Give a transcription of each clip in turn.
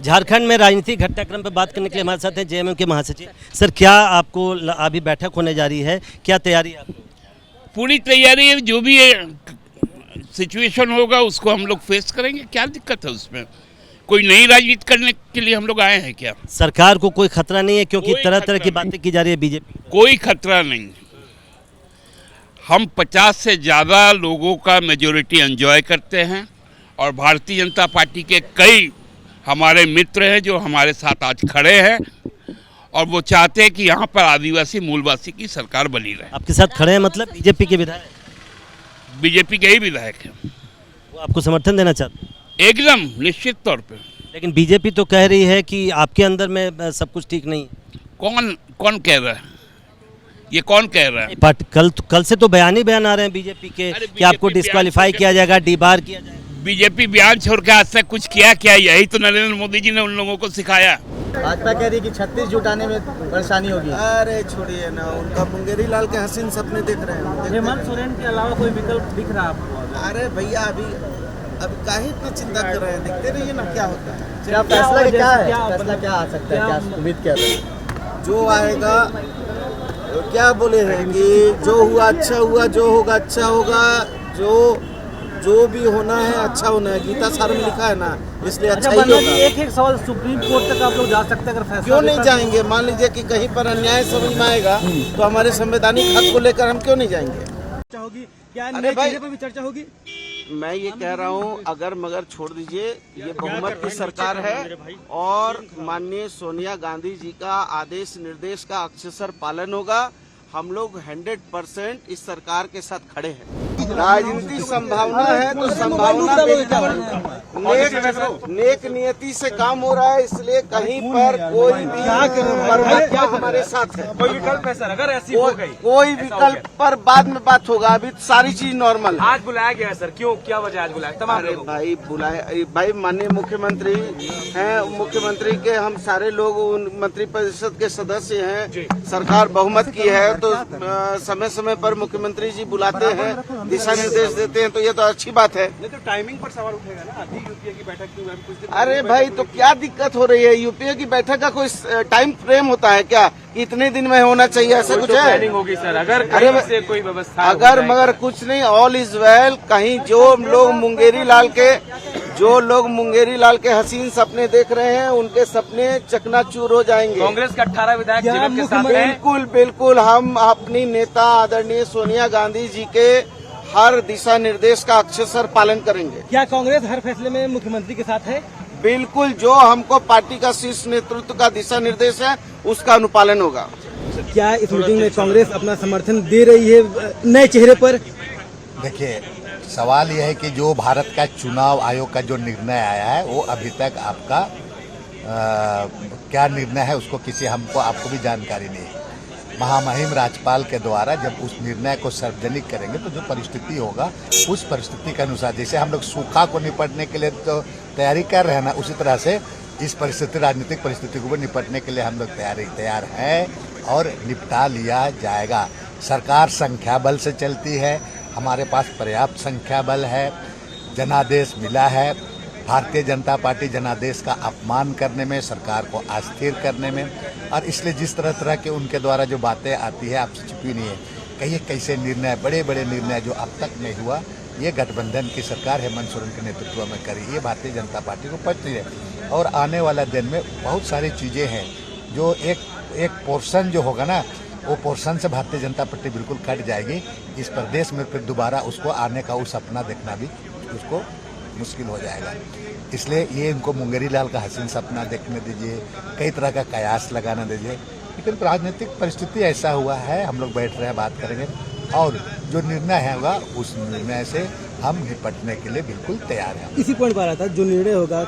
झारखंड में राजनीतिक घटनाक्रम पर बात करने के लिए हमारे साथ हैं जेएमएम के महासचिव। सर, क्या आपको अभी बैठक होने जा रही है, क्या तैयारी है आपको? पूरी तैयारी है, जो भी सिचुएशन होगा उसको हम लोग फेस करेंगे। क्या दिक्कत है उसमें? कोई नई राजनीति करने के लिए हम लोग आए हैं क्या? सरकार को कोई खतरा नहीं है क्योंकि तरह तरह की बातें की जा रही है बीजेपी? कोई खतरा नहीं। हम 50 से ज़्यादा लोगों का मेजोरिटी एंजॉय करते हैं और भारतीय जनता पार्टी के कई हमारे मित्र हैं जो हमारे साथ आज खड़े हैं और वो चाहते हैं कि यहाँ पर आदिवासी मूलवासी की सरकार बनी रहे। आपके साथ खड़े हैं मतलब बीजेपी के विधायक? बीजेपी के ही विधायक हैं। वो आपको समर्थन देना चाहते हैं? एकदम निश्चित तौर पे। लेकिन बीजेपी तो कह रही है कि आपके अंदर में सब कुछ ठीक नहीं है। कौन कह रहा है? ये कौन कह रहा है? कल से तो बयान ही बयान आ रहे हैं बीजेपी के कि आपको डिस्क्वालीफाई किया जाएगा, डीबार किया जाएगा। बीजेपी बयान छोड़ के आज तक कुछ किया क्या? यही तो नरेंद्र मोदी जी ने उन लोगों को सिखाया। भाजपा कह रही है कि 36 जुटाने में परेशानी होगी। अरे छोड़िए ना, उनका मुंगेरी लाल के हसीन सपने देख रहे हैं। हेमंत सोरेन के अलावा कोई विकल्प दिख रहा है आपको? अरे भैया अभी काहे इतनी चिंता कर रहे हैं, देखते रहिए ना क्या होता है। क्या फैसला क्या है? फैसला क्या आ सकता है, क्या उम्मीद कर रहे हैं? जो आएगा क्या बोले हैं कि जो हुआ अच्छा हुआ, जो होगा अच्छा होगा, जो भी होना है अच्छा होना है। गीता सार में लिखा है ना, इसलिए अच्छा ही होगा। एक सवाल, सुप्रीम कोर्ट तक आप लोग जा सकते हैं अगर फैसला? क्यों नहीं जाएंगे? मान लीजिए कि कहीं पर अन्याय समझ में आएगा तो हमारे संवैधानिक हक को लेकर हम क्यों नहीं जाएंगे? क्या अरे भाई, पर भी चर्चा होगी? मैं ये कह रहा हूँ अगर मगर छोड़ दीजिए, ये बहुमत की सरकार है और माननीय सोनिया गांधी जी का आदेश निर्देश का अक्षरशः पालन होगा। हम लोग 100% इस सरकार के साथ खड़े हैं। राजनीतिक संभावना है तो संभावना नेक नियति से काम हो रहा है, इसलिए कहीं पर कोई भी हमारे साथ है। कोई विकल्प है सर अगर ऐसी हो गई? कोई विकल्प पर बाद में बात होगा, अभी सारी चीज नॉर्मल है। आज बुलाया गया है सर, क्यों, क्या वजह आज बुलाया तमाम लोगों को? भाई बुलाए, भाई माननीय मुख्यमंत्री हैं, मुख्यमंत्री के हम सारे लोग मंत्रिपरिषद के सदस्य हैं, सरकार बहुमत की है तो समय समय पर मुख्यमंत्री जी बुलाते हैं, दिशा निर्देश देते हैं, तो ये तो अच्छी बात है। नहीं तो टाइमिंग पर सवाल उठेगा ना, अभी यूपीए की बैठक की कुछ दिन। अरे भाई तो क्या दिक्कत हो रही है? यूपीए की बैठक का कोई टाइम फ्रेम होता है क्या? इतने दिन में होना चाहिए ऐसा कुछ है? प्लानिंग होगी सर अगर कहीं से कोई व्यवस्था अगर मगर कुछ नहीं, ऑल इज वेल। कहीं जो लोग मुंगेरी लाल के हसीन सपने देख रहे हैं, उनके सपने चकनाचूर हो जाएंगे। कांग्रेस के 18 विधायक जेएमएम के साथ हैं। बिल्कुल हम अपनी नेता आदरणीय सोनिया गांधी जी के हर दिशा निर्देश का अक्षरशः पालन करेंगे। क्या कांग्रेस हर फैसले में मुख्यमंत्री के साथ है? बिल्कुल, जो हमको पार्टी का शीर्ष नेतृत्व का दिशा निर्देश है उसका अनुपालन होगा। क्या इस मीटिंग में कांग्रेस अपना समर्थन दे रही है नए चेहरे पर? देखिए, सवाल यह है कि जो भारत का चुनाव आयोग का जो निर्णय आया है वो अभी तक आपका क्या निर्णय है उसको आपको भी जानकारी नहीं है। महामहिम राज्यपाल के द्वारा जब उस निर्णय को सार्वजनिक करेंगे तो जो परिस्थिति होगा उस परिस्थिति के अनुसार, जैसे हम लोग सूखा को निपटने के लिए तो तैयारी कर रहे हैं ना, उसी तरह से इस राजनीतिक परिस्थिति को निपटने के लिए हम लोग तैयार हैं और निपटा लिया जाएगा। सरकार संख्या बल से चलती है, हमारे पास पर्याप्त संख्या बल है, जनादेश मिला है। भारतीय जनता पार्टी जनादेश का अपमान करने में, सरकार को अस्थिर करने में, और इसलिए जिस तरह के उनके द्वारा जो बातें आती है आपसे छुपी नहीं है। कहिए कैसे निर्णय, बड़े बड़े निर्णय जो अब तक नहीं हुआ, ये गठबंधन की सरकार हेमंत सोरेन के नेतृत्व में करी। ये भारतीय जनता पार्टी को पच नहीं है और आने वाला दिन में बहुत सारी चीज़ें हैं जो एक पोर्शन जो होगा ना, वो पोर्शन से भारतीय जनता पार्टी बिल्कुल कट जाएगी। इस प्रदेश में फिर दोबारा उसको आने का वो सपना देखना भी उसको मुश्किल हो जाएगा। इसलिए ये इनको मुंगेरी लाल का हसीन सपना देखने दीजिए, कई तरह का कयास लगाना दीजिए। लेकिन राजनीतिक परिस्थिति ऐसा हुआ है, हम लोग बैठ रहे हैं, बात करेंगे और जो निर्णय होगा उस निर्णय से हम निपटने के लिए बिल्कुल तैयार हैं। इसी पॉइंट पर आ रहा था, जो निर्णय होगा,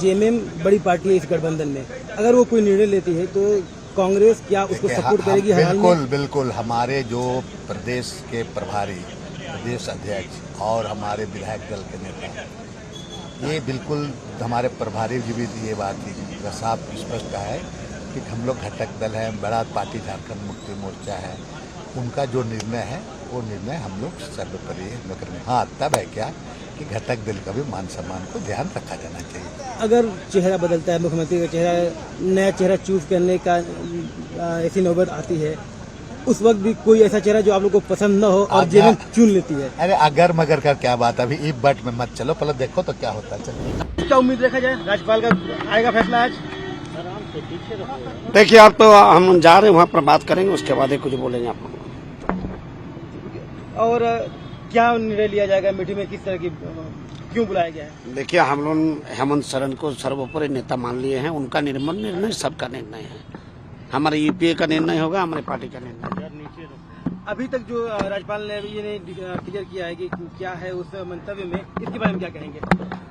जेएमएम बड़ी पार्टी है इस गठबंधन में, अगर वो कोई निर्णय लेती है तो कांग्रेस क्या उसको सपोर्ट करेगी? बिल्कुल हमारे जो प्रदेश के प्रभारी, प्रदेश अध्यक्ष और हमारे विधायक दल के नेता, ये बिल्कुल हमारे प्रभारी जी भी ये बात साफ स्पष्ट कहा है कि हम लोग घटक दल हैं, बड़ा पार्टी झारखंड मुक्ति मोर्चा है, उनका जो निर्णय है वो निर्णय हम लोग सर्वोपरि करेंगे। हाँ, तब है क्या बाकी घटक दल का भी मान सम्मान को ध्यान रखा जाना चाहिए। अगर चेहरा बदलता है, मुख्यमंत्री का चेहरा, नया चेहरा चूज करने का ऐसी नौबत आती है, उस वक्त भी कोई ऐसा चेहरा जो आप लोग को पसंद न हो और जेएमएम चुन लेती है? अरे अगर मगर का क्या बात, अभी इफ बट में मत चलो, पहले देखो तो क्या होता है। चलो क्या उम्मीद रखा जाए, राज्यपाल का आएगा फैसला आज? देखिए आप तो हम जा रहे हैं वहाँ पर बात करेंगे, उसके बाद ही कुछ बोलेंगे आप लोग। और क्या निर्णय लिया जाएगा मीटिंग में, किस तरह की, क्यों बुलाया गया है? देखिए हम लोग हेमंत सोरेन को सर्वोपरि नेता मान लिए हैं, उनका निर्णय सबका निर्णय है, हमारे यूपीए का निर्णय होगा, हमारे पार्टी का निर्णय। अभी तक जो राज्यपाल ने ये क्लियर किया है कि क्या है उस मंतव्य में, इसके बारे में क्या कहेंगे?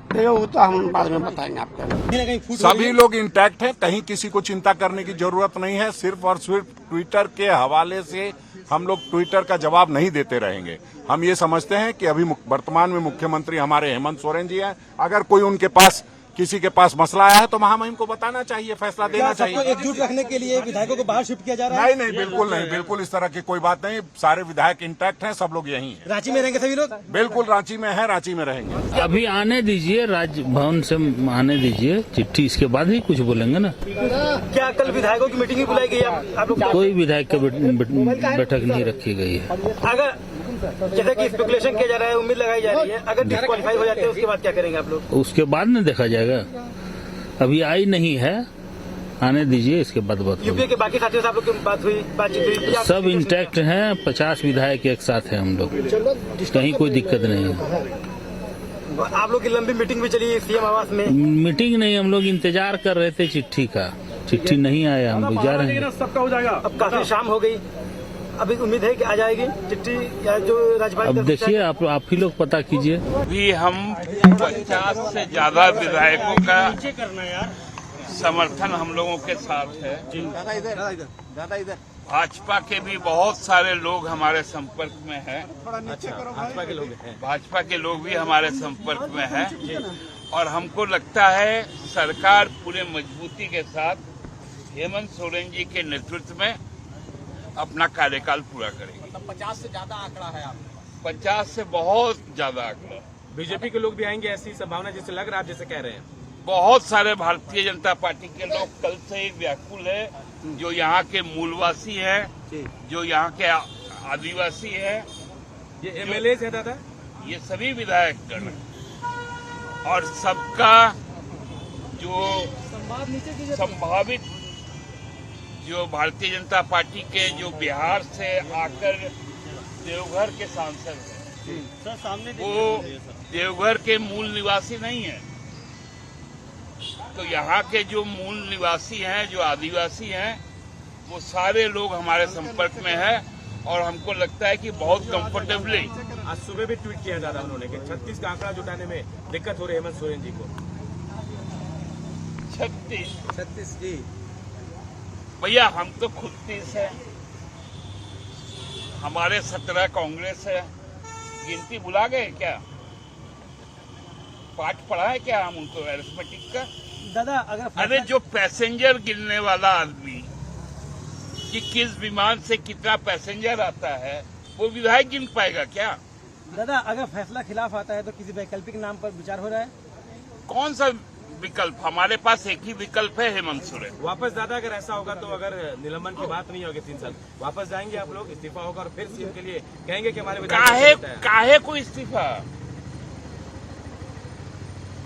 देखिए वो तो हम बाद में बताएंगे आपको। सभी लोग इंटैक्ट हैं, कहीं किसी को चिंता करने की जरूरत नहीं है। सिर्फ और सिर्फ ट्विटर के हवाले से हम लोग ट्विटर का जवाब नहीं देते रहेंगे। हम ये समझते हैं कि अभी वर्तमान में मुख्यमंत्री हमारे हेमंत सोरेन जी हैं। अगर कोई उनके पास, किसी के पास मसला आया है तो महामहिम को बताना चाहिए, फैसला देना चाहिए। एकजुट रखने के लिए विधायकों को बाहर शिफ्ट किया जा रहा है? नहीं, बिल्कुल नहीं, बिल्कुल इस तरह की कोई बात नहीं। सारे विधायक इंटैक्ट हैं, सब लोग यहीं हैं। रांची में रहेंगे सभी लोग? बिल्कुल रांची में है, रांची में रहेंगे। अभी आने दीजिए, राजभवन से आने दीजिए चिट्ठी, इसके बाद ही कुछ बोलेंगे ना। क्या कल विधायकों की मीटिंग भी बुलाई गई है आप लोग? कोई विधायक का बैठक नहीं रखी गई है। अगर जैसे कि स्पेकुलेशन किया जा रहा है, उम्मीद लगाई जा रही है, अगर डिस्क्वालीफाई हो जाते हैं उसके बाद क्या करेंगे आप लोग? उसके बाद में देखा जाएगा, अभी आई नहीं है, आने दीजिए, इसके बाद बात होगी। यूपीए के बाकी साथियों से आप लोग की बातचीत हुई? सब इंटैक्ट हैं, 50 विधायक एक साथ हैं हम लोग, कहीं कोई दिक्कत नहीं है। आप लोग की लंबी मीटिंग भी चली सीएम आवास में? मीटिंग नहीं, हम लोग इंतजार कर रहे थे चिट्ठी का, चिट्ठी नहीं आया, हम लोग जा रहे हैं। सबका हो जाएगा। अब काफी शाम हो गई, अभी उम्मीद है कि आ जाएगी चिट्ठी, या जो राज्यपाल? अब देखिए, आप ही लोग पता कीजिए। भी हम 50 से ज्यादा विधायकों का समर्थन हम लोगों के साथ है। भाजपा के भी बहुत सारे लोग हमारे संपर्क में हैं। भाजपा के लोग भी हमारे संपर्क में हैं और हमको लगता है सरकार पूरे मजबूती के साथ हेमंत सोरेन जी के नेतृत्व में अपना कार्यकाल पूरा करेगी। 50 से ज्यादा आंकड़ा है आप? 50 से बहुत ज्यादा आंकड़ा। बीजेपी के लोग भी आएंगे, ऐसी संभावना जैसे लग रहा है, आप जैसे कह रहे हैं? बहुत सारे भारतीय जनता पार्टी के लोग कल से ही व्याकुल है, जो यहाँ के मूलवासी हैं, जो यहाँ के आदिवासी हैं, ये एमएलए है दादा, ये सभी विधायक गण और सबका जो संभावित जो भारतीय जनता पार्टी के जो बिहार से आकर देवघर के सांसद हैं, वो देवघर के मूल निवासी नहीं है। तो यहाँ के जो मूल निवासी हैं, जो आदिवासी हैं, वो सारे लोग हमारे संपर्क में हैं और हमको लगता है कि बहुत कंफर्टेबली। आज सुबह भी ट्वीट किया दादा उन्होंने कि 36 का आंकड़ा जुटाने में दिक्कत हो रही है हेमंत सोरेन जी को। 36 जी भैया, हम तो खुद 30 है, हमारे 17 कांग्रेस है, गिनती भुला गए क्या? पाठ पढ़ा है क्या हम उनको अरिथमेटिक का? दादा अरे जो पैसेंजर गिनने वाला आदमी कि किस विमान से कितना पैसेंजर आता है, वो विधायक गिन पाएगा क्या? दादा अगर फैसला खिलाफ आता है तो किसी वैकल्पिक नाम पर विचार हो रहा है? कौन सा विकल्प? हमारे पास एक ही विकल्प है, हेमंत सोरेन। वापस दादा अगर ऐसा होगा तो, अगर निलंबन की बात नहीं होगी 3 साल, वापस जाएंगे आप लोग? इस्तीफा होगा और फिर सीएम के लिए कहेंगे कि हमारे काहे को इस्तीफा?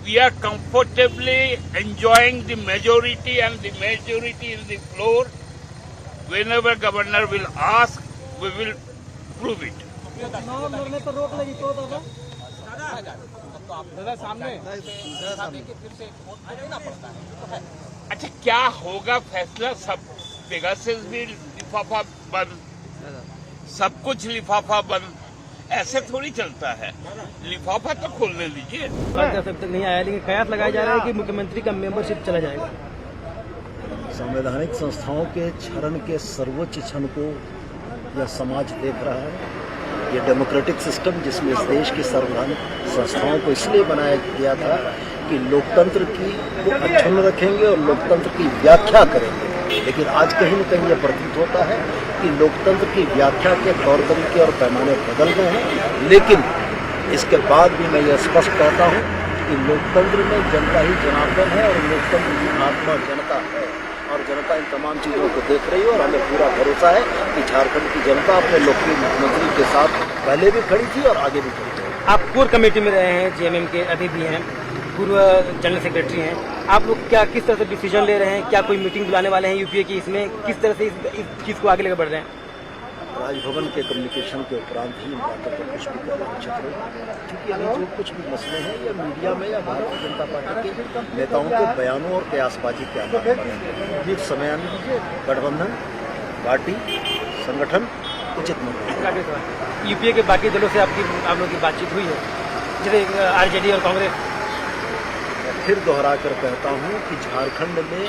We are comfortably enjoying the majority and the majority in the floor. Whenever governor will ask, we will prove it. चुनाव लड़ने पर रोक लगी तो दादा सामने अच्छा क्या होगा फैसला? सब पेगासस भी लिफाफा बंद, सब कुछ लिफाफा बंद, ऐसे थोड़ी चलता है। लिफाफा तो खोलने दीजिए। अब तक नहीं आया, लेकिन कयास लगाया जा रहा है कि मुख्यमंत्री का मेंबरशिप चला जाएगा। संवैधानिक संस्थाओं के क्षरण के सर्वोच्च क्षण को यह समाज देख रहा है। ये डेमोक्रेटिक सिस्टम जिसमें इस देश की संवैधानिक संस्थाओं को इसलिए बनाया गया था कि लोकतंत्र को अक्षुण्ण रखेंगे और लोकतंत्र की व्याख्या करेंगे, लेकिन आज कहीं न कहीं यह प्रतीत होता है कि लोकतंत्र की व्याख्या के तौर तरीके और पैमाने बदल गए हैं, लेकिन इसके बाद भी मैं यह स्पष्ट कहता हूँ कि लोकतंत्र में जनता ही जनार्दन है और लोकतंत्र की आत्मा जनता है और जनता इन तमाम चीज़ों को देख रही है और हमें पूरा भरोसा है कि झारखंड की जनता अपने लोकप्रिय मुख्यमंत्री के साथ पहले भी खड़ी थी और आगे भी खड़ी रहेगी। आप कोर कमेटी में रहे हैं, जेएमएम के अभी भी हैं, पूर्व जनरल सेक्रेटरी हैं, आप लोग क्या किस तरह से डिसीजन ले रहे हैं? क्या कोई मीटिंग बुलाने वाले हैं यूपीए की? इसमें किस तरह से इस चीज़ को आगे लेकर बढ़ रहे हैं? राजभवन के कम्युनिकेशन के उपरांत ही इन बातों पर कुछ भी करना उचित है, क्योंकि अभी जो कुछ भी मसले हैं या मीडिया में या भारतीय जनता पार्टी के नेताओं के बयानों और कयासबाजी के आधार पर ये समय आने दीजिए। गठबंधन, पार्टी, संगठन उचित नहीं। यूपीए के बाकी दलों से आप लोगों की बातचीत हुई है, जैसे आरजेडी और कांग्रेस? फिर दोहरा कर कहता हूँ कि झारखंड में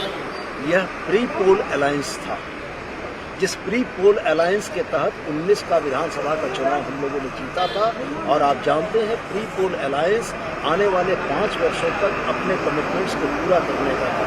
यह प्री पोल अलायंस था, जिस प्री पोल अलायंस के तहत 19 का विधानसभा का चुनाव हम लोगों ने जीता था और आप जानते हैं प्री पोल अलायंस आने वाले 5 वर्षों तक अपने कमिटमेंट्स को पूरा करने का था।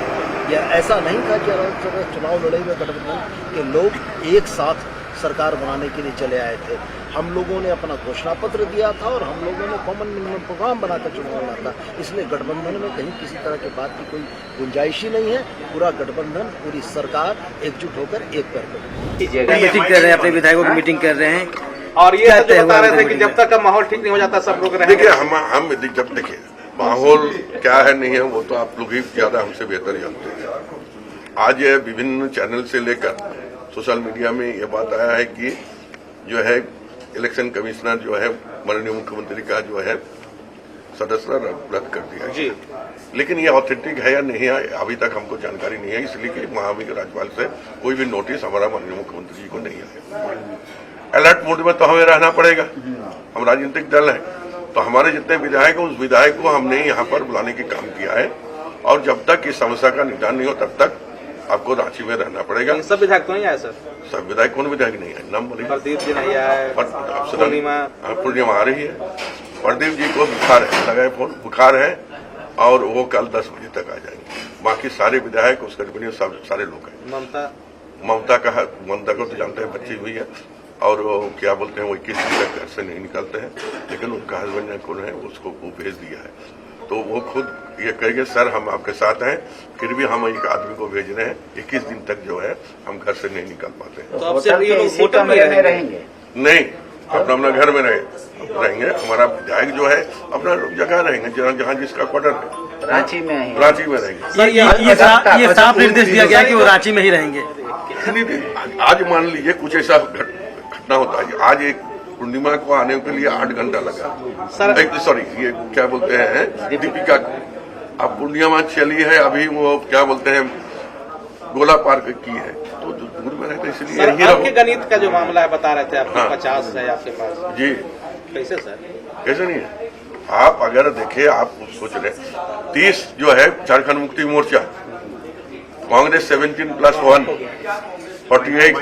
यह ऐसा नहीं था कि अलग चुनाव लड़े हुए गठबंधन के लोग एक साथ सरकार बनाने के लिए चले आए थे। हम लोगों ने अपना घोषणा पत्र दिया था और हम लोगों ने कॉमन मिनिमम प्रोग्राम बनाकर चुनाव लड़ा था। इसलिए गठबंधन में कहीं किसी तरह की बात की कोई गुंजाइश ही नहीं है। पूरा गठबंधन, पूरी सरकार एकजुट होकर एक कर मीटिंग कर रहे हैं, अपने विधायकों की मीटिंग कर रहे हैं और ये बता रहे थे कि जब तक का माहौल ठीक नहीं हो जाता सब लोग रहेंगे। देखिए हम जब देखिए माहौल क्या है नहीं है वो तो आप लोग ही ज्यादा हमसे बेहतर जानते हैं। आज ये विभिन्न चैनल से लेकर सोशल मीडिया में ये बात आया है कि जो है इलेक्शन कमिश्नर जो है माननीय मुख्यमंत्री का जो है सदस्यता रद्द कर दिया जी। लेकिन ये ऑथेंटिक है या नहीं है अभी तक हमको जानकारी नहीं है, इसलिए कि महामहिम राज्यपाल से कोई भी नोटिस हमारा माननीय मुख्यमंत्री जी को नहीं है। अलर्ट मोड में तो हमें रहना पड़ेगा, हम राजनीतिक दल हैं, तो हमारे जितने विधायक हैं उस विधायक को हमने यहाँ पर बुलाने की काम किया है और जब तक इस समस्या का निदान नहीं हो तब तक आपको रांची में रहना पड़ेगा। सब विधायक तो नहीं आए सर? सब विधायक कौन विधायक नहीं है? नाम बोलिए। प्रदीप जी नहीं आए, पूर्णिमा आ रही है। प्रदीप जी को बुखार है, लगाए फोन, बुखार है और वो कल 10 बजे तक आ जाएंगे। बाकी सारे विधायक उसके सारे लोग हैं। ममता को तो जानते हैं, बच्ची हुई है और वो क्या बोलते हैं वो 21 दिन तक घर से नहीं निकलते हैं, लेकिन उनका हस्बैंड कौन है उसको वो भेज दिया है। तो वो खुद ये कहेंगे सर हम आपके साथ हैं, फिर भी हम एक आदमी को भेज रहे हैं, 21 दिन तक जो है हम घर से नहीं निकल पाते हैं। तो अब सिर्फ ये लोग होटल में रहेंगे? नहीं, अपना घर में रहेंगे। हमारा विधायक जो है अपना जगह रहेंगे जहाँ जिसका क्वार्टर है, रांची में रहेंगे। ये साफ निर्देश दिया गया कि वो रांची में ही रहेंगे। आज मान लीजिए कुछ ऐसा घटना होता है, आज एक पूर्णिमा को आने के लिए 8 घंटा लगा सर। सॉरी ये क्या बोलते हैं दीपिका, अब पूर्णिमा चली है, अभी वो क्या बोलते हैं गोला पार्क की है, तो दूर में रहते इसलिए। आपके गणित का जो मामला है बता रहे थे आपके, हाँ। 50 है आपके पास जी। कैसे सर? कैसे नहीं है? आप अगर देखे आप सोच रहे 30 जो है झारखंड मुक्ति मोर्चा, कांग्रेस 17+1 48,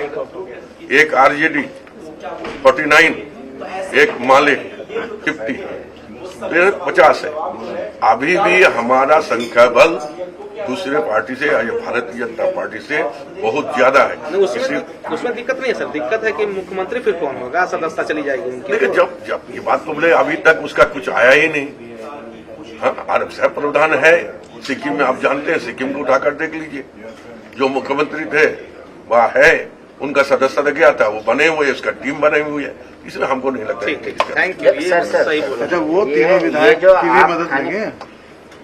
एक आरजेडी 49, एक माले 50, तो 50 है। अभी भी हमारा संख्या बल दूसरे पार्टी से या भारतीय जनता पार्टी से बहुत ज्यादा है। उसमें दिक्कत नहीं है सर, दिक्कत है कि मुख्यमंत्री फिर कौन होगा, सदस्यता चली जाएगी उनकी। लेकिन जब ये बात तो बोले अभी तक उसका कुछ आया ही नहीं। हाँ, आरब साहब प्रावधान है सिक्किम में, आप जानते हैं, सिक्किम को उठाकर देख लीजिए, जो मुख्यमंत्री थे वह है, उनका सदस्यता गया था, वो बने हुए, उसका टीम बने हुई है, इसलिए हमको नहीं लगता। थैंक यू सही बोला। अच्छा, वो तीनों विधायक की भी मदद लेंगे,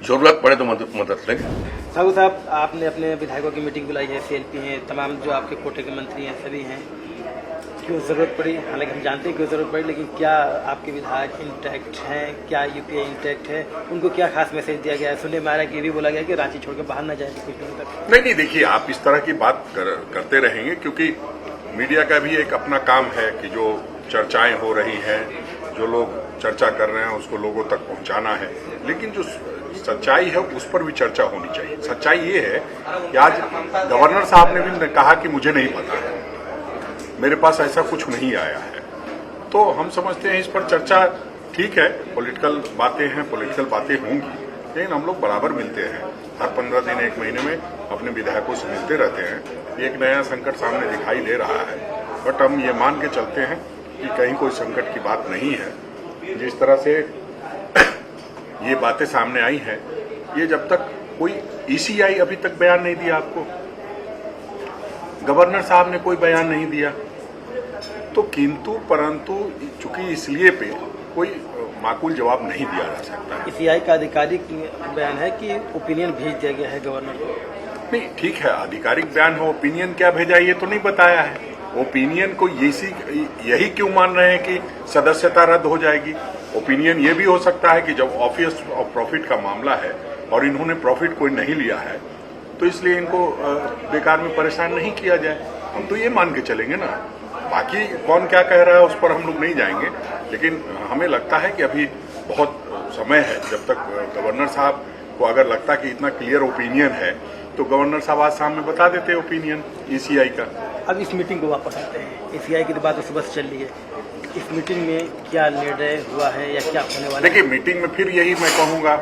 जरूरत पड़े तो मदद लेंगे। साहू साहब, आपने अपने विधायकों की मीटिंग बुलाई है, सीएलपी हैं, तमाम जो आपके कोटे के मंत्री हैं सभी हैं, क्यों जरूरत पड़ी? हालांकि हम जानते हैं क्यों जरूरत पड़ी, लेकिन क्या आपके विधायक इंटैक्ट हैं? क्या यूपीए इंटैक्ट है? उनको क्या खास मैसेज दिया गया है? सुनने में आ रहा है कि ये भी बोला गया कि रांची छोड़ के बाहर ना जाए कुछ दिनों तक। नहीं, देखिए आप इस तरह की बात करते रहेंगे, क्योंकि मीडिया का भी एक अपना काम है कि जो चर्चाएं हो रही हैं, जो लोग चर्चा कर रहे हैं उसको लोगों तक पहुंचाना है, लेकिन जो सच्चाई है उस पर भी चर्चा होनी चाहिए। सच्चाई ये है कि आज गवर्नर साहब ने भी कहा कि मुझे नहीं पता है, मेरे पास ऐसा कुछ नहीं आया है, तो हम समझते हैं इस पर चर्चा ठीक है, पॉलिटिकल बातें हैं, पॉलिटिकल बातें होंगी, लेकिन हम लोग बराबर मिलते हैं, हर 15 दिन 1 महीने में अपने विधायकों से मिलते रहते हैं। एक नया संकट सामने दिखाई दे रहा है, बट हम ये मान के चलते हैं कि कहीं कोई संकट की बात नहीं है जिस तरह से ये बातें सामने आई हैं, ये जब तक कोई ईसीआई अभी तक बयान नहीं दिया, आपको गवर्नर साहब ने कोई बयान नहीं दिया, तो किंतु परंतु चूंकि इसलिए पे कोई माकूल जवाब नहीं दिया जा सकता। ईसीआई का आधिकारिक बयान है कि ओपिनियन भेज दिया गया है गवर्नर को। नहीं, ठीक है, आधिकारिक बयान हो, ओपिनियन क्या भेजा ये तो नहीं बताया है। ओपिनियन को यही क्यों मान रहे हैं कि सदस्यता रद्द हो जाएगी? ओपिनियन ये भी हो सकता है कि जब ऑफिस ऑफ प्रॉफिट का मामला है और इन्होंने प्रॉफिट कोई नहीं लिया है तो इसलिए इनको बेकार में परेशान नहीं किया जाए। हम तो ये मान के चलेंगे ना, बाकी कौन क्या कह रहा है उस पर हम लोग नहीं जाएंगे, लेकिन हमें लगता है कि अभी बहुत समय है। जब तक गवर्नर साहब को अगर लगता कि इतना क्लियर ओपिनियन है तो गवर्नर साहब आज शाम में बता देते ओपिनियन ईसीआई का। अब इस मीटिंग को वापस आते हैं, ईसीआई की बात तो सुबह से चल रही है, इस मीटिंग में क्या निर्णय हुआ है या क्या होने वाला है? देखिए, मीटिंग में फिर यही मैं कहूंगा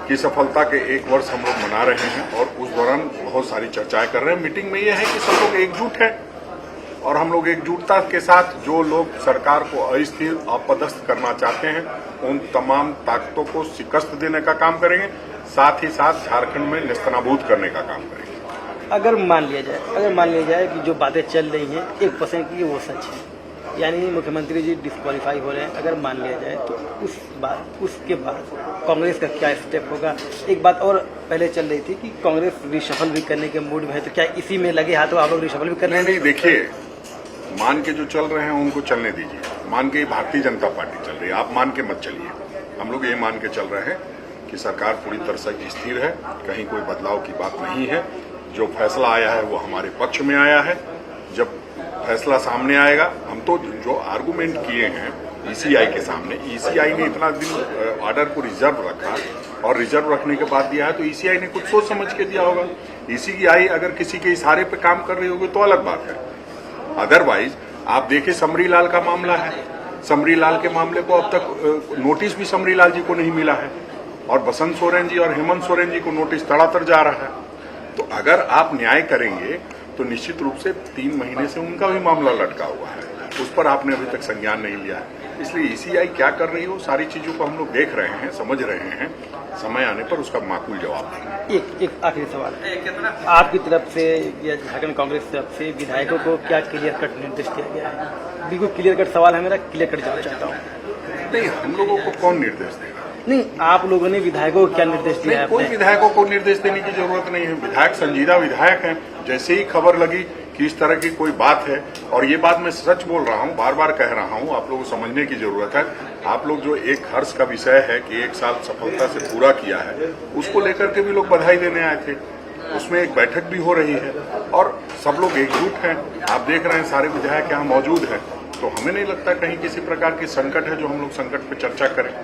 कि सफलता के 1 वर्ष हम लोग मना रहे हैं और उस दौरान बहुत सारी चर्चाएं कर रहे हैं। मीटिंग में यह है कि सब लोग एकजुट हैं और हम लोग एकजुटता के साथ जो लोग सरकार को अस्थिर अपदस्थ करना चाहते हैं उन तमाम ताकतों को शिकस्त देने का काम करेंगे, साथ ही साथ झारखंड में नेस्तनाबूद करने का काम करेंगे। अगर मान लिया जाए कि जो बातें चल रही हैं 1% की वो सच है, यानी मुख्यमंत्री जी डिस्क्वालीफाई हो रहे हैं, अगर मान लिया जाए तो उसके बाद कांग्रेस का क्या स्टेप होगा? एक बात और पहले चल रही थी कि कांग्रेस रिशफल भी करने के मूड में है, तो क्या इसी में लगे हाथों आप लोग रिशफल भी करने? नहीं, देखिए, मान के जो चल रहे हैं उनको चलने दीजिए। मान के भारतीय जनता पार्टी चल रही है, आप मान के मत चलिए। हम लोग ये मान के चल रहे हैं कि सरकार पूरी तरह से स्थिर है, कहीं कोई बदलाव की बात नहीं है। जो फैसला आया है वो हमारे पक्ष में आया है। जब फैसला सामने आएगा, हम तो जो आर्गुमेंट किए हैं ईसीआई के सामने, ईसीआई ने इतना दिन ऑर्डर को रिजर्व रखा और रिजर्व रखने के बाद दिया है तो ईसीआई ने कुछ सोच समझ के दिया होगा। ईसीआई अगर किसी के इशारे पे काम कर रही होगी तो अलग बात है, अदरवाइज आप देखिए समरीलाल का मामला है, समरीलाल के मामले को अब तक नोटिस भी समरीलाल जी को नहीं मिला है और बसंत सोरेन जी और हेमंत सोरेन जी को नोटिस तड़ातर जा रहा है। तो अगर आप न्याय करेंगे तो निश्चित रूप से 3 महीने से उनका भी मामला लटका हुआ है, उस पर आपने अभी तक संज्ञान नहीं लिया है। इसलिए ईसीआई क्या कर रही हो, सारी चीजों को हम लोग देख रहे हैं, समझ रहे हैं, समय आने पर उसका माकूल जवाब देंगे। एक आखिरी सवाल, आपकी तरफ से या झारखंड कांग्रेस की तरफ से विधायकों को क्या क्लियर कट निर्देश दिया गया है? बिल्कुल क्लियर कट सवाल है मेरा, क्लियर कट जवाब चाहता हूँ। नहीं, हम लोगों को कौन निर्देश देगा? नहीं, आप लोगों ने विधायकों को क्या निर्देश दिया है? कोई विधायकों को निर्देश देने की जरूरत नहीं है। विधायक संजीदा विधायक हैं, जैसे ही खबर लगी कि इस तरह की कोई बात है, और ये बात मैं सच बोल रहा हूँ, बार बार कह रहा हूँ, आप लोगों को समझने की जरूरत है। आप लोग जो एक हर्ष का विषय है कि 1 साल सफलता से पूरा किया है, उसको लेकर के भी लोग बधाई देने आए थे। उसमें एक बैठक भी हो रही है और सब लोग एकजुट हैं। आप देख रहे हैं सारे विधायक यहाँ मौजूद हैं, तो हमें नहीं लगता कहीं किसी प्रकार की संकट है जो हम लोग संकट पे चर्चा करें।